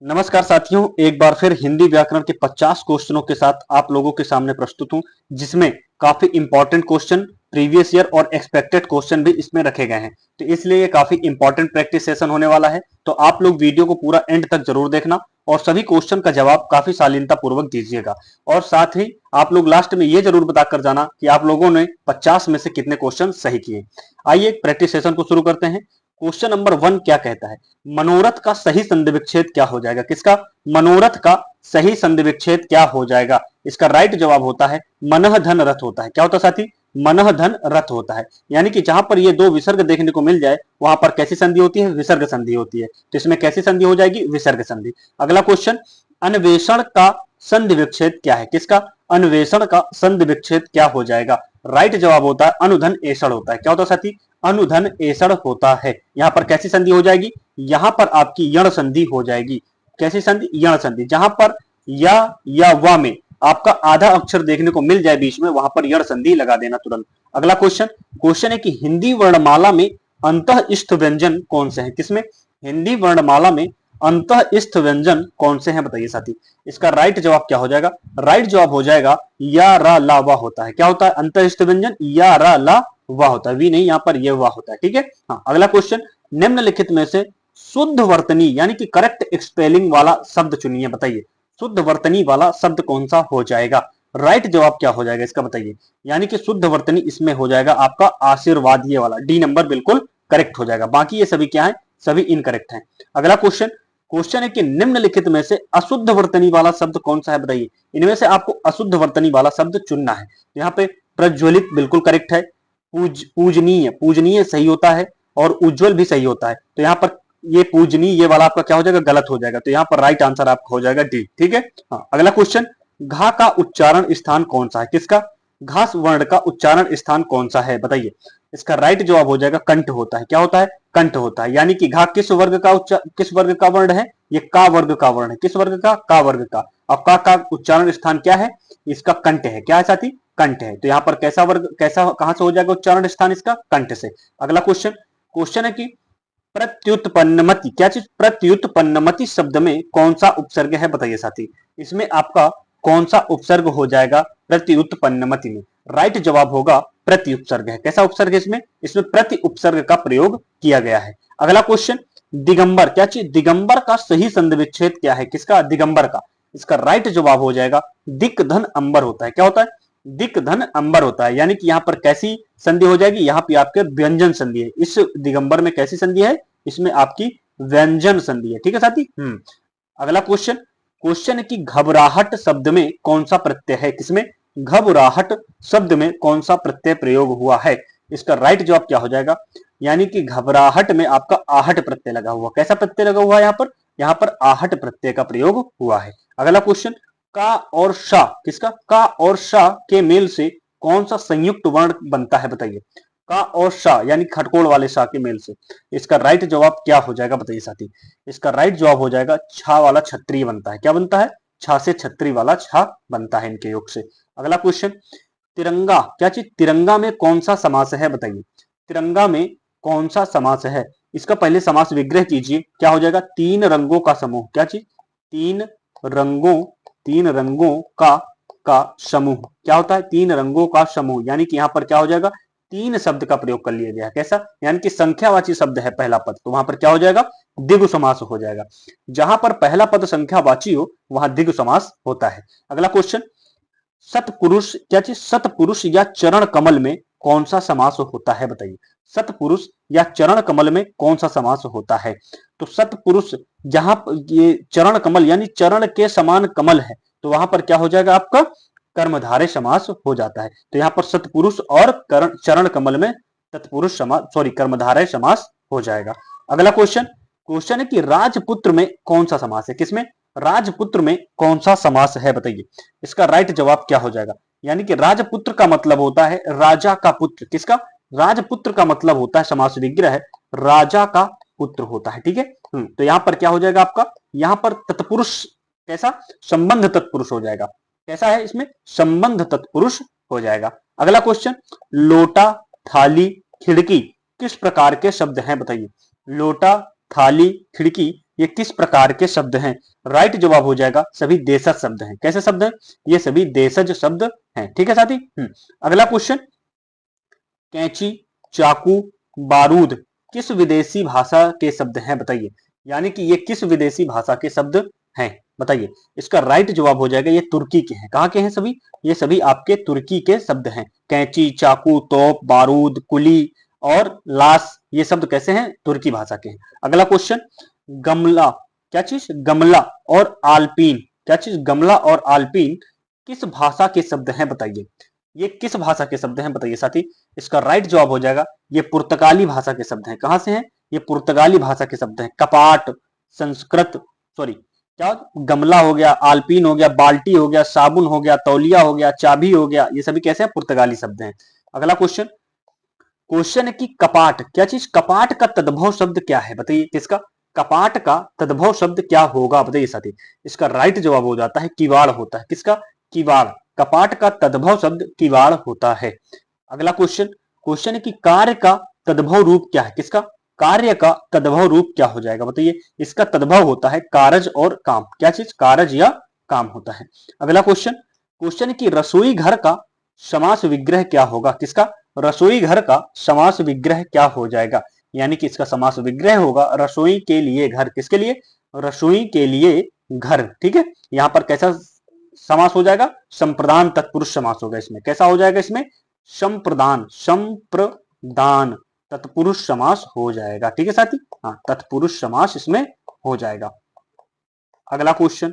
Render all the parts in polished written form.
नमस्कार साथियों, एक बार फिर हिंदी व्याकरण के 50 क्वेश्चनों के साथ आप लोगों के सामने प्रस्तुत हूं, जिसमें काफी इंपॉर्टेंट क्वेश्चन, प्रीवियस ईयर और एक्सपेक्टेड क्वेश्चन भी इसमें रखे गए हैं। तो इसलिए ये काफी इंपॉर्टेंट प्रैक्टिस सेशन होने वाला है। तो आप लोग वीडियो को पूरा एंड तक जरूर देखना और सभी क्वेश्चन का जवाब काफी शालीनता पूर्वक दीजिएगा। और साथ ही आप लोग लास्ट में ये जरूर बताकर जाना कि आप लोगों ने 50 में से कितने क्वेश्चन सही किए। आइए प्रैक्टिस सेशन को शुरू करते हैं। क्वेश्चन नंबर 1 क्या कहता है? मनोरथ का सही संधि विच्छेद क्या हो जाएगा? किसका? मनोरथ का सही संधि विच्छेद क्या हो जाएगा? इसका राइट जवाब होता है मनः धन रथ होता है। क्या होता है साथी? मनः धन रथ होता है। यानी कि जहां पर ये दो विसर्ग देखने को मिल जाए वहां पर कैसी संधि होती है? विसर्ग संधि होती है। तो इसमें कैसी संधि हो जाएगी? विसर्ग संधि। अगला क्वेश्चन, अन्वेषण का संधि विच्छेद क्या है? किसका? अन्वेषण का संधि विच्छेद क्या हो जाएगा? राइट जवाब होता है अनुधन एषण होता है। क्या होता है साथी? अनुधन एषण होता है। यहां पर कैसी संधि हो जाएगी? यहां पर आपकी यण संधि हो जाएगी। कैसी संधि? यण संधि। जहां पर या वा में आपका आधा अक्षर देखने को मिल जाए बीच में, वहां पर यण संधि लगा देना तुरंत। अगला क्वेश्चन है कि हिंदी वर्णमाला में अंतःस्थ व्यंजन कौन से हैं? किसमें? हिंदी वर्णमाला में अंतःस्थ व्यंजन कौन से हैं? बताइए साथी। इसका राइट जवाब क्या हो जाएगा? राइट जवाब हो जाएगा या रा ला वा होता है। क्या होता है? अंतःस्थ व्यंजन या रा ला वाह होता है। वी नहीं, यहाँ पर ये वाह होता है। ठीक है। हाँ, अगला क्वेश्चन, निम्नलिखित में से शुद्ध वर्तनी यानी कि करेक्ट स्पेलिंग वाला शब्द चुनिए। बताइए शुद्ध वर्तनी वाला शब्द कौन सा हो जाएगा? राइट जवाब क्या हो जाएगा इसका? बताइए। यानी कि शुद्ध वर्तनी इसमें हो जाएगा आपका आशीर्वाद, ये वाला डी नंबर बिल्कुल करेक्ट हो जाएगा। बाकी ये सभी क्या है? सभी इनकरेक्ट हैं। अगला क्वेश्चन है कि निम्नलिखित में से अशुद्ध वर्तनी वाला शब्द कौन सा है? बताइए। इनमें से आपको अशुद्ध वर्तनी वाला शब्द चुनना है। यहाँ पे प्रज्वलित बिल्कुल करेक्ट है, पूजनीय सही होता है और उज्जवल भी सही होता है। तो यहाँ पर ये पूजनीय ये वाला आपका क्या हो जाएगा? गलत हो जाएगा। तो यहाँ पर राइट आंसर आपका हो जाएगा डी। ठीक है। हाँ, अगला क्वेश्चन, घा का उच्चारण स्थान कौन सा है? किसका? घास वर्ण का उच्चारण स्थान कौन सा है? बताइए। इसका राइट जवाब हो जाएगा कंठ होता है। क्या होता है? कंठ होता है। यानी कि घा किस वर्ग का वर्ण है? ये का वर्ग का वर्ण है। किस वर्ग का? का वर्ग का। अब का उच्चारण स्थान क्या है? इसका कंठ है। क्या है साथी? कंठ है। तो यहाँ पर कैसा वर्ग, कैसा कहां से हो जाएगा उच्चारण स्थान इसका? कंठ से। अगला क्वेश्चन है कि प्रत्युत्पन्नमति, क्या चीज? प्रत्युत्पन्नमति शब्द में कौन सा उपसर्ग है? बताइए साथी। इसमें आपका कौन सा उपसर्ग हो जाएगा प्रत्युत्पन्नमति में? राइट जवाब होगा प्रति उपसर्ग है। कैसा उपसर्ग है इसमें? इसमें प्रति उपसर्ग का प्रयोग किया गया है। अगला क्वेश्चन, दिगंबर, क्या चीज? दिगंबर का सही संधि विच्छेद क्या है? किसका? दिगंबर का। इसका राइट जवाब हो जाएगा दिक धन अंबर होता है। क्या होता है? दिक धन अंबर होता है। यानी कि यहाँ पर कैसी संधि हो जाएगी? यहाँ पे आपके व्यंजन संधि है। इस दिगंबर में कैसी संधि है? इसमें आपकी व्यंजन संधि है। ठीक है साथी। अगला क्वेश्चन है कि घबराहट शब्द में कौन सा प्रत्यय है? किसमें? घबराहट शब्द में कौन सा प्रत्यय प्रयोग हुआ है? इसका राइट जवाब क्या हो जाएगा? यानी कि घबराहट में आपका आहट प्रत्यय लगा हुआ। कैसा प्रत्यय लगा हुआ है यहाँ पर? यहाँ पर आहट प्रत्यय का प्रयोग हुआ है। अगला क्वेश्चन, का और शा, किसका? का और शा के मेल से कौन सा संयुक्त वर्ण बनता है? बताइए। का और शा यानी खटकोड़ वाले शा के मेल से। इसका राइट जवाब क्या हो जाएगा? बताइए साथी। इसका राइट जवाब हो जाएगा छा वाला छत्री बनता है। क्या बनता है? छा से छत्री वाला छा बनता है इनके योग से। अगला क्वेश्चन, तिरंगा, क्या चीज? तिरंगा में कौन सा समास है? बताइए। तिरंगा में कौन सा समास है? इसका पहले समास विग्रह कीजिए। क्या हो जाएगा? तीन रंगों का समूह। क्या चीज? तीन रंगों का समूह। क्या होता है? तीन रंगों का समूह। यानी कि यहां पर क्या हो जाएगा? तीन शब्द का प्रयोग कर लिया गया है। कैसा? यानी कि संख्यावाची शब्द है पहला पद, तो वहां पर क्या हो जाएगा? द्विगु समास हो जाएगा। जहां पर पहला पद संख्यावाची हो वहां द्विगु समास होता है। अगला क्वेश्चन, सतपुरुष, क्या चीज? सतपुरुष या चरण कमल में कौन सा समास होता है? बताइए। सतपुरुष या चरण कमल में कौन सा समास होता है? तो सतपुरुष, जहां ये चरण कमल यानी चरण के समान कमल है, तो वहां पर क्या हो जाएगा? आपका कर्मधारय समास हो जाता है। तो यहाँ पर सतपुरुष और चरण कमल में तत्पुरुष समास, सॉरी, कर्मधारय समास हो जाएगा। अगला क्वेश्चन है कि राजपुत्र में कौन सा समास है? किसमें? राजपुत्र में कौन सा समास है? बताइए। इसका राइट जवाब क्या हो जाएगा? यानी कि राजपुत्र का मतलब होता है राजा का पुत्र। किसका? राजपुत्र का मतलब होता है, समास विग्रह है, राजा का पुत्र होता है। ठीक है। तो यहां पर क्या हो जाएगा आपका? यहां पर तत्पुरुष कैसा? संबंध तत्पुरुष हो जाएगा। कैसा है? इसमें संबंध तत्पुरुष हो जाएगा। अगला क्वेश्चन, लोटा, थाली, खिड़की किस प्रकार के शब्द हैं? बताइए। लोटा, थाली, खिड़की ये किस प्रकार के शब्द हैं? राइट जवाब हो जाएगा सभी देशज शब्द हैं। कैसे शब्द हैं? ये सभी देशज शब्द हैं। ठीक है साथी। अगला क्वेश्चन, कैंची, चाकू, बारूद किस विदेशी भाषा के शब्द हैं बताइए। यानी कि ये किस विदेशी भाषा के शब्द हैं बताइए। इसका राइट जवाब हो जाएगा ये तुर्की के हैं। कहाँ के हैं सभी? ये सभी आपके तुर्की के शब्द हैं। कैंची, चाकू, तोप, बारूद, कुली और लाश ये शब्द कैसे हैं? तुर्की भाषा के हैं। अगला क्वेश्चन, गमला, क्या चीज? गमला और आल्पीन, क्या चीज? गमला और आल्पीन किस भाषा के शब्द हैं बताइए। ये किस भाषा के शब्द हैं बताइए साथी। इसका राइट जवाब हो जाएगा ये पुर्तगाली भाषा के शब्द हैं। कहां से हैं? ये पुर्तगाली भाषा के शब्द हैं। कपाट, संस्कृत, सॉरी क्या, गमला हो गया, आल्पीन हो गया, बाल्टी हो गया, साबुन हो गया, तौलिया हो गया, चाबी हो गया, ये सभी कैसे हैं? पुर्तगाली शब्द हैं। अगला क्वेश्चन, क्वेश्चन है कि कपाट, क्या चीज? कपाट का तद्भव शब्द क्या है बताइए। किसका? कपाट का तद्भव शब्द क्या होगा बताइए साथी। इसका राइट जवाब हो जाता है किवाड़ होता है। किसका? किवाड़। कपाट का तद्भव शब्द किवाड़ होता है। अगला क्वेश्चन, क्वेश्चन है कि कार्य का तद्भव रूप क्या है। किसका? कार्य का तद्भव रूप क्या हो जाएगा बताइए। इसका तद्भव होता है कारज और काम। क्या चीज? कारज या काम होता है। अगला क्वेश्चन, क्वेश्चन है कि रसोई घर का समास विग्रह क्या होगा। किसका? रसोई घर का समास विग्रह क्या हो जाएगा। यानी कि इसका समास विग्रह होगा रसोई के लिए घर। किसके लिए? रसोई के लिए घर। ठीक है। यहां पर कैसा समास हो जाएगा? संप्रदान तत्पुरुष समास होगा इसमें। कैसा हो जाएगा इसमें? संप्रदान, संप्रदान तत्पुरुष समास हो जाएगा। ठीक है साथी। हाँ, तत्पुरुष समास इसमें हो जाएगा। अगला क्वेश्चन,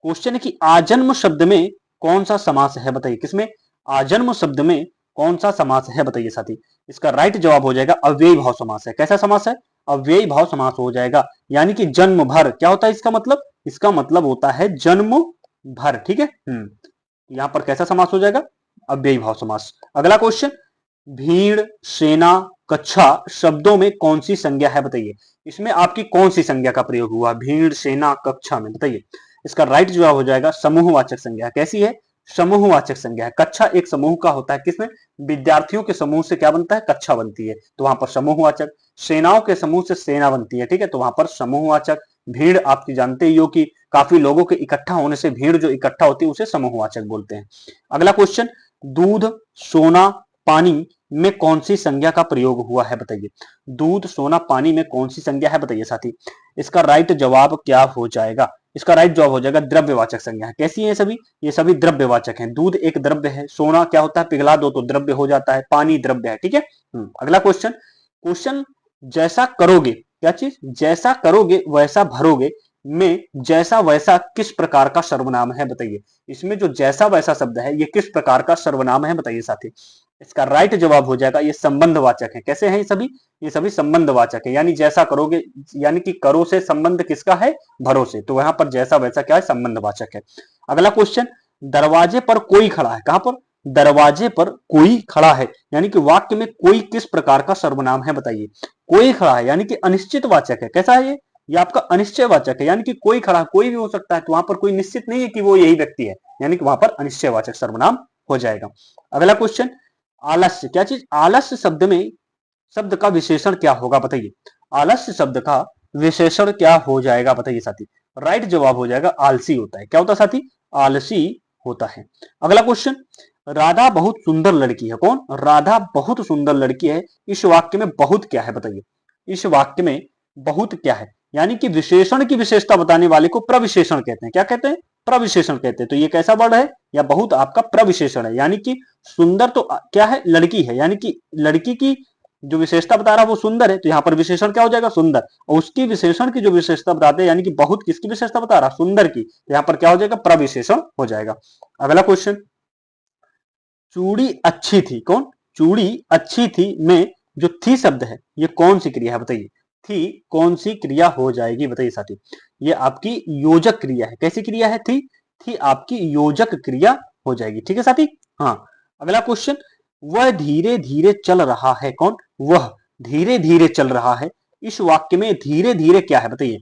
क्वेश्चन है कि आजन्म शब्द में कौन सा समास है बताइए। किसमें? आजन्म शब्द में कौन सा समास है बताइए साथी। इसका राइट जवाब हो जाएगा अव्ययी भाव समास है। कैसा समास है? अव्ययी भाव समास हो जाएगा। यानी कि जन्म भर। क्या होता है इसका मतलब? इसका मतलब होता है जन्म भर। ठीक है। यहां पर कैसा समास हो जाएगा? अव्ययी भाव समास। अगला क्वेश्चन, भीड़, सेना, कक्षा शब्दों में कौन सी संज्ञा है बताइए। इसमें आपकी कौन सी संज्ञा का प्रयोग हुआ? भीड़, सेना, कक्षा में बताइए। इसका राइट जवाब हो जाएगा समूहवाचक संज्ञा। कैसी है? समूहवाचक संज्ञा है। कक्षा एक समूह का होता है। किसमें? विद्यार्थियों के समूह से क्या बनता है? कक्षा बनती है, तो वहां पर समूहवाचक। सेनाओं के समूह से सेना बनती है। ठीक है, तो वहां पर समूहवाचक। भीड़ आपकी जानते ही हो कि काफी लोगों के इकट्ठा होने से भीड़ जो इकट्ठा होती है उसे समूहवाचक बोलते हैं। अगला क्वेश्चन, दूध, सोना, पानी में कौन सी संज्ञा का प्रयोग हुआ है बताइए। दूध, सोना, पानी में कौन सी संज्ञा है बताइए साथी। इसका राइट जवाब क्या हो जाएगा? इसका राइट जवाब हो जाएगा द्रव्यवाचक संज्ञा है। कैसी है सभी? ये सभी द्रव्यवाचक हैं। दूध एक द्रव्य है, सोना क्या होता है? पिघला दो तो द्रव्य हो जाता है, पानी द्रव्य है। ठीक है। अगला क्वेश्चन, क्वेश्चन जैसा करोगे, क्या चीज? जैसा करोगे वैसा भरोगे में जैसा वैसा किस प्रकार का सर्वनाम है बताइए। इसमें जो जैसा वैसा शब्द है ये किस प्रकार का सर्वनाम है बताइए साथी। इसका राइट जवाब हो जाएगा ये संबंधवाचक है। कैसे हैं ये सभी? ये सभी संबंधवाचक है। यानी जैसा करोगे, यानी कि करो से संबंध किसका है? भरो से, तो वहां पर जैसा वैसा क्या है? संबंधवाचक है। अगला क्वेश्चन, दरवाजे पर कोई खड़ा है। कहां पर? दरवाजे पर कोई खड़ा है। यानी कि वाक्य में कोई किस प्रकार का सर्वनाम है बताइए। कोई खड़ा है यानी कि अनिश्चित वाचक है। कैसा है ये आपका अनिश्चय वाचक है। यानी कि कोई खड़ा, कोई भी हो सकता है, तो वहां पर कोई निश्चित नहीं है कि वो यही व्यक्ति है। यानी कि वहां पर अनिश्चय वाचक सर्वनाम हो जाएगा। अगला क्वेश्चन, आलस्य, क्या चीज? आलस्य शब्द में शब्द का विशेषण क्या होगा बताइए। आलस्य शब्द का विशेषण क्या हो जाएगा बताइए साथी। राइट जवाब हो जाएगा आलसी होता है। क्या होता है साथी? आलसी होता है। अगला क्वेश्चन, राधा बहुत सुंदर लड़की है। कौन? राधा बहुत सुंदर लड़की है। इस वाक्य में बहुत क्या है बताइए। इस वाक्य में बहुत क्या है? यानी कि विशेषण की विशेषता बताने वाले को प्रविशेषण कहते हैं। क्या कहते हैं? प्रविशेषण कहते हैं। तो ये कैसा वर्ड है? या बहुत आपका प्रविशेषण है। यानी कि सुंदर तो क्या है? लड़की है। यानी कि लड़की की जो विशेषता बता रहा है वो सुंदर है, तो यहाँ पर विशेषण क्या हो जाएगा? सुंदर। और उसकी विशेषण की जो विशेषता बताते हैं, यानी कि बहुत किसकी विशेषता बता रहा? सुंदर की, तो यहाँ पर क्या हो जाएगा? प्रविशेषण हो जाएगा। अगला क्वेश्चन, चूड़ी अच्छी थी। कौन? चूड़ी अच्छी थी में जो थी शब्द है ये कौन सी क्रिया है बताइए। थी कौन सी क्रिया हो जाएगी बताइए साथी। ये आपकी योजक क्रिया है। कैसी क्रिया है? थी आपकी योजक क्रिया हो जाएगी। ठीक है साथी। हाँ। अगला क्वेश्चन, वह धीरे धीरे चल रहा है। कौन? वह धीरे धीरे चल रहा है। इस वाक्य में धीरे धीरे क्या है बताइए।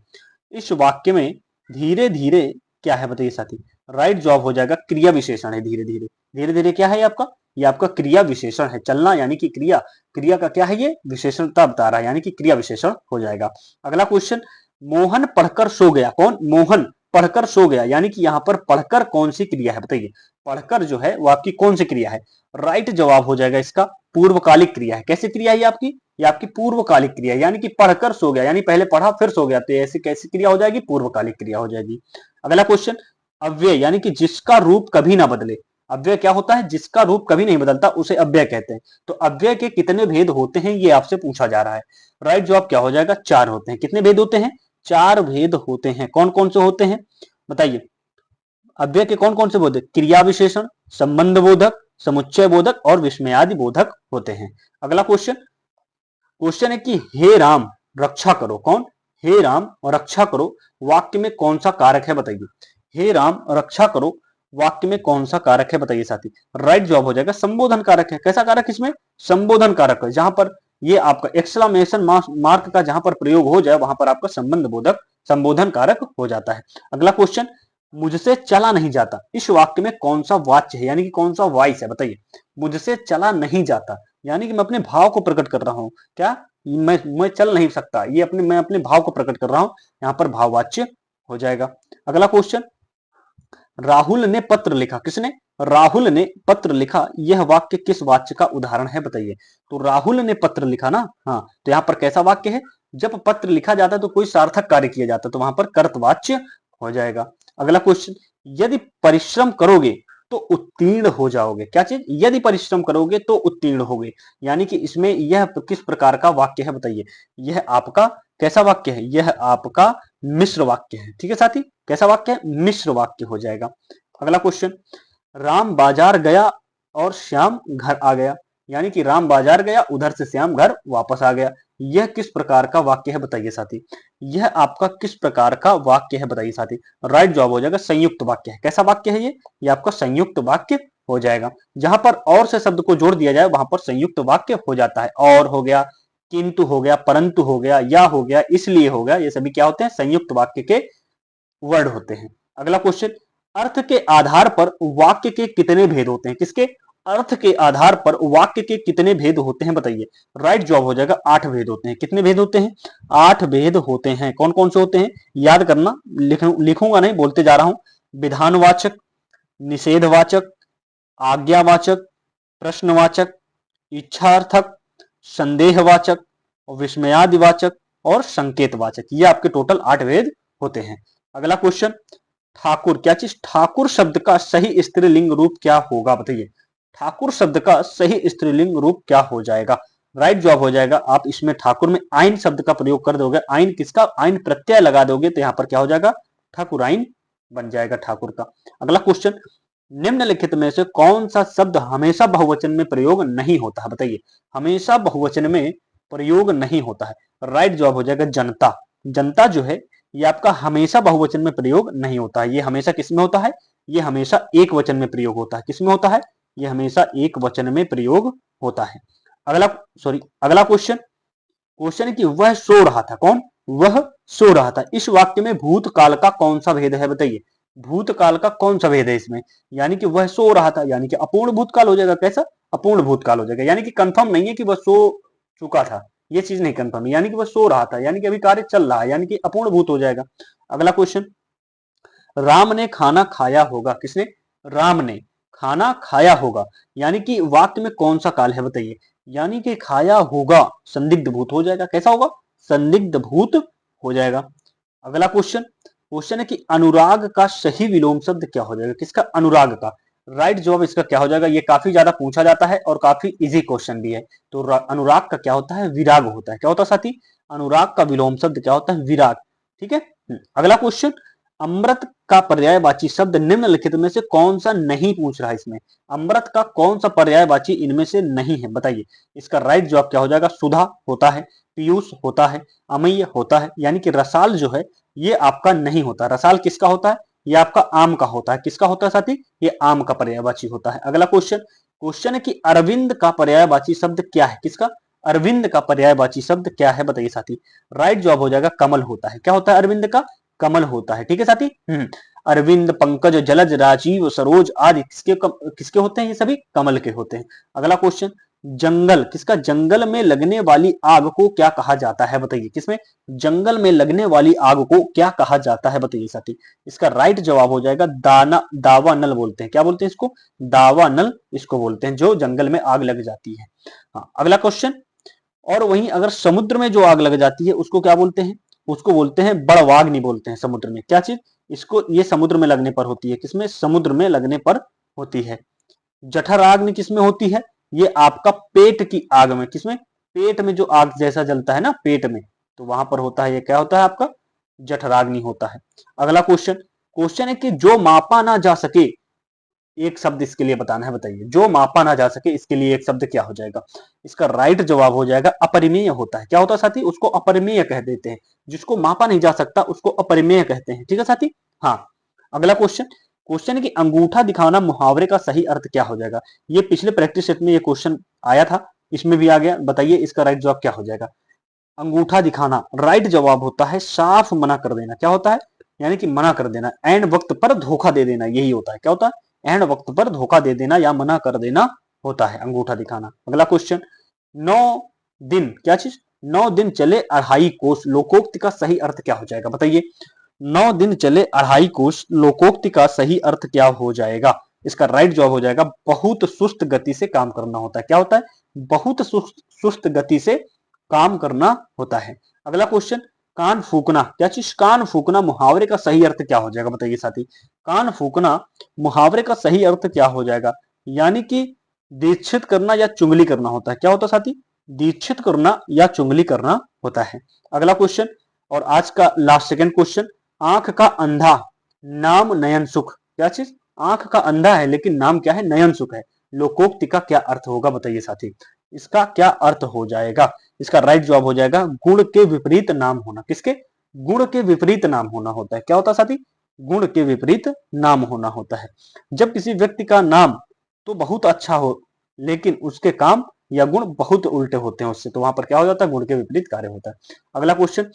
इस वाक्य में धीरे धीरे क्या है बताइए साथी। राइट जवाब हो जाएगा क्रिया विशेषण है। धीरे धीरे, धीरे धीरे क्या है आपका? ये आपका क्रिया विशेषण है। चलना यानी कि क्रिया, क्रिया का क्या है? ये विशेषणता बता रहा है, यानी कि क्रिया विशेषण हो जाएगा। अगला क्वेश्चन, मोहन पढ़कर सो गया। कौन? मोहन पढ़कर सो गया, यानी कि यहाँ पर पढ़कर कौन सी क्रिया है बताइए? पढ़कर जो है वो आपकी कौन सी क्रिया है? राइट जवाब हो जाएगा इसका पूर्वकालिक क्रिया है। कैसी क्रिया है आपकी? ये आपकी पूर्वकालिक क्रिया, यानी कि पढ़कर सो गया, यानी पहले पढ़ा फिर सो गया, तो ऐसी कैसी क्रिया हो जाएगी? पूर्वकालिक क्रिया हो जाएगी। अगला क्वेश्चन, अव्यय यानी कि जिसका रूप कभी ना बदले। अव्यय क्या होता है? जिसका रूप कभी नहीं बदलता उसे अव्यय कहते हैं। तो अव्यय के कितने भेद होते हैं ये आपसे पूछा जा रहा है। राइट जवाब क्या हो जाएगा? 4 होते हैं। कितने भेद होते हैं? 4 भेद होते हैं। कौन कौन से होते हैं बताइए? अव्यय के कौन कौन से बोधक? क्रिया विशेषण, संबंध बोधक, समुच्चय बोधक और विस्मयादि बोधक होते हैं। अगला क्वेश्चन, क्वेश्चन है कि हे राम रक्षा करो। कौन? हे राम रक्षा करो वाक्य में कौन सा कारक है बताइए? हे राम रक्षा करो वाक्य में कौन सा कारक है बताइए साथी? राइट जवाब हो जाएगा संबोधन कारक है। कैसा कारक? इसमें संबोधन कारक है। जहां पर ये आपका एक्सक्लेमेशन मार्क का जहां पर प्रयोग हो जाए वहां पर आपका संबंध बोधक संबोधन कारक हो जाता है। अगला क्वेश्चन, मुझसे चला नहीं जाता इस वाक्य में कौन सा वाच्य है, यानी कि कौन सा वॉइस है बताइए? मुझसे चला नहीं जाता यानी कि मैं अपने भाव को प्रकट कर रहा हूं। क्या? मैं चल नहीं सकता, ये मैं अपने भाव को प्रकट कर रहा हूं, यहां पर भाववाच्य हो जाएगा। अगला क्वेश्चन, राहुल ने पत्र लिखा। किसने? राहुल ने पत्र लिखा, यह वाक्य किस वाच्य का उदाहरण है बताइए? तो राहुल ने पत्र लिखा ना, हाँ, तो यहां पर कैसा वाक्य है? जब पत्र लिखा जाता है तो कोई सार्थक कार्य किया जाता है, तो वहां पर कर्तवाच्य हो जाएगा। अगला क्वेश्चन, यदि परिश्रम करोगे तो उत्तीर्ण हो जाओगे। क्या चीज? यदि परिश्रम करोगे तो उत्तीर्ण होगे, यानी कि इसमें यह किस प्रकार का वाक्य है बताइए? यह आपका कैसा वाक्य है? यह आपका मिश्र वाक्य है। ठीक है साथी, कैसा वाक्य है? मिश्र वाक्य हो जाएगा। अगला क्वेश्चन, राम बाजार गया और श्याम घर आ गया, यानी कि राम बाजार गया उधर से श्याम घर वापस आ गया, यह किस प्रकार का वाक्य है बताइए साथी? यह आपका किस प्रकार का वाक्य है बताइए साथी? राइट जवाब हो जाएगा संयुक्त वाक्य है। कैसा वाक्य है ये आपका संयुक्त वाक्य हो जाएगा। जहां पर और से शब्द को जोड़ दिया जाए वहां पर संयुक्त वाक्य हो जाता है। और हो गया, किंतु हो गया, परंतु हो गया, या हो गया, इसलिए हो गया, ये सभी क्या होते हैं? संयुक्त वाक्य के वर्ड होते हैं। अगला क्वेश्चन, अर्थ के आधार पर वाक्य के कितने भेद होते हैं? किसके? अर्थ के आधार पर वाक्य के कितने भेद होते हैं बताइए? राइट जवाब हो जाएगा 8 भेद होते हैं। कितने भेद होते हैं? 8 भेद होते हैं। कौन कौन से होते हैं? याद करना, लिखूंगा नहीं, बोलते जा रहा हूं। विधानवाचक, निषेधवाचक, आज्ञावाचक, प्रश्नवाचक, इच्छार्थक, संदेहवाचक, विस्मयादिवाचक और संकेतवाचक, ये आपके टोटल 8 भेद होते हैं। अगला क्वेश्चन, ठाकुर, क्या चीज? ठाकुर शब्द का सही स्त्रीलिंग रूप क्या होगा बताइए? ठाकुर शब्द का सही स्त्रीलिंग रूप क्या हो जाएगा? राइट जवाब हो जाएगा, आप इसमें ठाकुर में आइन शब्द का प्रयोग कर दोगे। आइन किसका? आइन प्रत्यय लगा दोगे तो यहां पर क्या हो जाएगा? ठाकुराइन बन जाएगा ठाकुर का। अगला क्वेश्चन, निम्नलिखित में से कौन सा शब्द हमेशा बहुवचन में प्रयोग नहीं होता है बताइए? हमेशा बहुवचन में प्रयोग नहीं होता है। राइट जवाब हो जाएगा जनता। जनता जो है ये आपका हमेशा बहुवचन में प्रयोग नहीं होता है। ये हमेशा किस में होता है? ये हमेशा एक वचन में प्रयोग होता है। किस में होता है? ये हमेशा एक वचन में प्रयोग होता है। अगला क्वेश्चन, क्वेश्चन है कि वह सो रहा था। कौन? वह सो रहा था, इस वाक्य में भूतकाल का कौन सा भेद है बताइए? भूतकाल का कौन सा भेद है इसमें? यानी कि वह सो रहा था, यानी कि अपूर्ण भूतकाल हो जाएगा। कैसा? अपूर्ण भूतकाल हो जाएगा, यानी कि कंफर्म नहीं है कि वह सो चुका था, ये चीज नहीं कंफर्म है, यानी कि वह सो रहा था, यानी कि अभी कार्य चल रहा है, यानी कि अपूर्ण भूत हो जाएगा। अगला क्वेश्चन, राम ने खाना खाया होगा। किसने? राम ने खाना खाया होगा, यानी कि वाक्य में कौन सा काल है बताइए? यानी कि खाया होगा संदिग्ध भूत हो जाएगा। कैसा होगा? संदिग्ध भूत हो जाएगा। अगला क्वेश्चन, क्वेश्चन है कि अनुराग का सही विलोम शब्द क्या हो जाएगा? किसका? अनुराग का। राइट जवाब इसका क्या हो जाएगा? ये काफी ज्यादा पूछा जाता है और काफी इजी क्वेश्चन भी है। तो अनुराग का क्या होता है? विराग होता है। क्या होता है साथी? अनुराग का विलोम शब्द क्या होता है? विराग। ठीक है। अगला क्वेश्चन, अमृत का पर्यायवाची शब्द निम्नलिखित में से कौन सा नहीं पूछ रहा है इसमें? अमृत का कौन सा पर्यायवाची इनमें से नहीं है बताइए? इसका राइट जवाब क्या हो जाएगा? सुधा होता है, पीयूष होता है, अमय होता है, यानी कि रसाल जो है ये आपका नहीं होता। रसाल किसका होता है? ये आपका आम का होता है। किसका होता है साथी? ये आम का पर्यायवाची होता है। अगला क्वेश्चन, क्वेश्चन है कि अरविंद का पर्यायवाची शब्द क्या है? किसका? अरविंद का पर्यायवाची शब्द क्या है बताइए साथी? राइट जवाब हो जाएगा कमल होता है। क्या होता है अरविंद का? कमल होता है। ठीक है साथी। अरविंद, पंकज, जलज, राजीव, सरोज आदि किसके होते हैं? ये सभी कमल के होते हैं। अगला क्वेश्चन, जंगल, किसका, जंगल में लगने वाली आग को क्या कहा जाता है बताइए, किसमें, जंगल में लगने वाली आग को क्या कहा जाता है बताइए साथी। इसका राइट जवाब हो जाएगा दावानल बोलते हैं। क्या बोलते हैं इसको, दावानल इसको बोलते हैं, जो जंगल में आग लग जाती है। हाँ, अगला क्वेश्चन, और वहीं अगर समुद्र में जो आग लग जाती है उसको क्या बोलते हैं, उसको बोलते हैं बड़वाग्नि बोलते हैं समुद्र में। क्या चीज, इसको, ये समुद्र में लगने पर होती है, किसमें, समुद्र में लगने पर होती है। जठराग्नि किसमें होती है, ये आपका पेट की आग में, किसमें, पेट में जो आग जैसा जलता है ना पेट में, तो वहां पर होता है, ये क्या होता है आपका, जठराग्नि होता है। अगला क्वेश्चन, क्वेश्चन है कि जो मापा ना जा सके, एक शब्द इसके लिए बताना है, बताइए, जो मापा ना जा सके इसके लिए एक शब्द क्या हो जाएगा। इसका राइट जवाब हो जाएगा अपरिमेय होता है। क्या होता है साथी, उसको अपरिमेय कह देते हैं, जिसको मापा नहीं जा सकता उसको अपरिमेय कहते हैं, ठीक है साथी। हाँ, अगला क्वेश्चन, क्वेश्चन है कि अंगूठा दिखाना मुहावरे का सही अर्थ क्या हो जाएगा। ये पिछले प्रैक्टिस सेट में ये क्वेश्चन आया था, इसमें भी आ गया, बताइए इसका राइट जवाब क्या हो जाएगा। अंगूठा दिखाना, राइट जवाब होता है साफ मना कर देना। क्या होता है, यानी कि मना कर देना, एंड वक्त पर धोखा दे देना, यही होता है। क्या होता है, एंड वक्त पर धोखा दे देना या मना कर देना होता है अंगूठा दिखाना। अगला क्वेश्चन, 9 दिन, क्या चीज, 9 दिन चले 2.5 कोस, लोकोक्ति का सही अर्थ क्या हो जाएगा बताइए। 9 दिन चले 2.5 कोस, लोकोक्ति का सही अर्थ क्या हो जाएगा। इसका राइट जवाब हो जाएगा बहुत सुस्त गति से काम करना होता है। क्या होता है, बहुत सुस्त गति से काम करना होता है। अगला क्वेश्चन, कान फूकना, क्या चीज, कान फूकना मुहावरे का सही अर्थ क्या हो जाएगा बताइए साथी। कान फूकना मुहावरे का सही अर्थ क्या हो जाएगा, यानी कि दीक्षित करना या चुगली करना होता है। क्या होता है साथी, दीक्षित करना या चुगली करना होता है। अगला क्वेश्चन, और आज का लास्ट सेकंड क्वेश्चन, आंख का अंधा नाम नयन सुख, क्या चीज, आंख का अंधा है लेकिन नाम क्या है, नयन सुख है, लोकोक्ति का क्या अर्थ होगा बताइए साथी। इसका क्या अर्थ हो जाएगा, इसका राइट जवाब हो जाएगा गुण के विपरीत नाम होना। किसके, गुण के विपरीत नाम होना होता है। क्या होता है साथी, गुण के विपरीत नाम होना होता है। जब किसी व्यक्ति का नाम तो बहुत अच्छा हो लेकिन उसके काम या गुण बहुत उल्टे होते हैं उससे, तो वहां पर क्या हो जाता है, गुण के विपरीत कार्य होता है। अगला क्वेश्चन,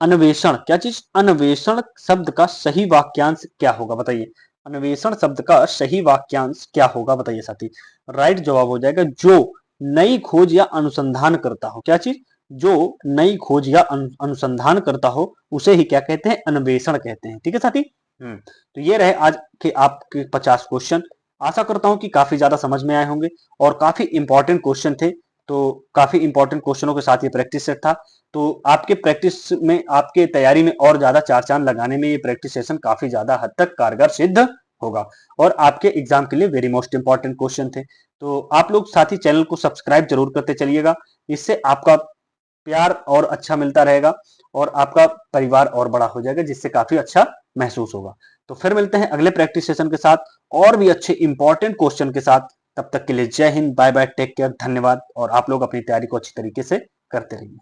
अन्वेषण, क्या चीज, अन्वेषण शब्द का सही वाक्यांश क्या होगा बताइए। अन्वेषण शब्द का सही वाक्यांश क्या होगा बताइए साथी। राइट जवाब हो जाएगा जो नई खोज या अनुसंधान करता हो। क्या चीज, जो नई खोज या अनुसंधान करता हो उसे ही क्या कहते हैं, अन्वेषण कहते हैं, ठीक है साथी। तो ये रहे आज के आपके 50 क्वेश्चन। आशा करता हूं कि काफी ज्यादा समझ में आए होंगे और काफी इंपॉर्टेंट क्वेश्चन थे। तो काफी इंपॉर्टेंट क्वेश्चनों के साथ ये प्रैक्टिस सेट था। तो आपके प्रैक्टिस में, आपके तैयारी में और ज्यादा चार चांद लगाने में ये प्रैक्टिस सेशन काफी ज्यादा हद तक कारगर सिद्ध होगा और आपके एग्जाम के लिए वेरी मोस्ट इंपॉर्टेंट क्वेश्चन थे। तो आप लोग साथी चैनल को सब्सक्राइब जरूर करते चलिएगा, इससे आपका प्यार और अच्छा मिलता रहेगा और आपका परिवार और बड़ा हो जाएगा, जिससे काफी अच्छा महसूस होगा। तो फिर मिलते हैं अगले प्रैक्टिस सेशन के साथ और भी अच्छे इंपॉर्टेंट क्वेश्चन के साथ। तब तक के लिए Jai Hind, bye bye, take care, धन्यवाद। और आप लोग अपनी तैयारी को अच्छी तरीके से करते रहिए।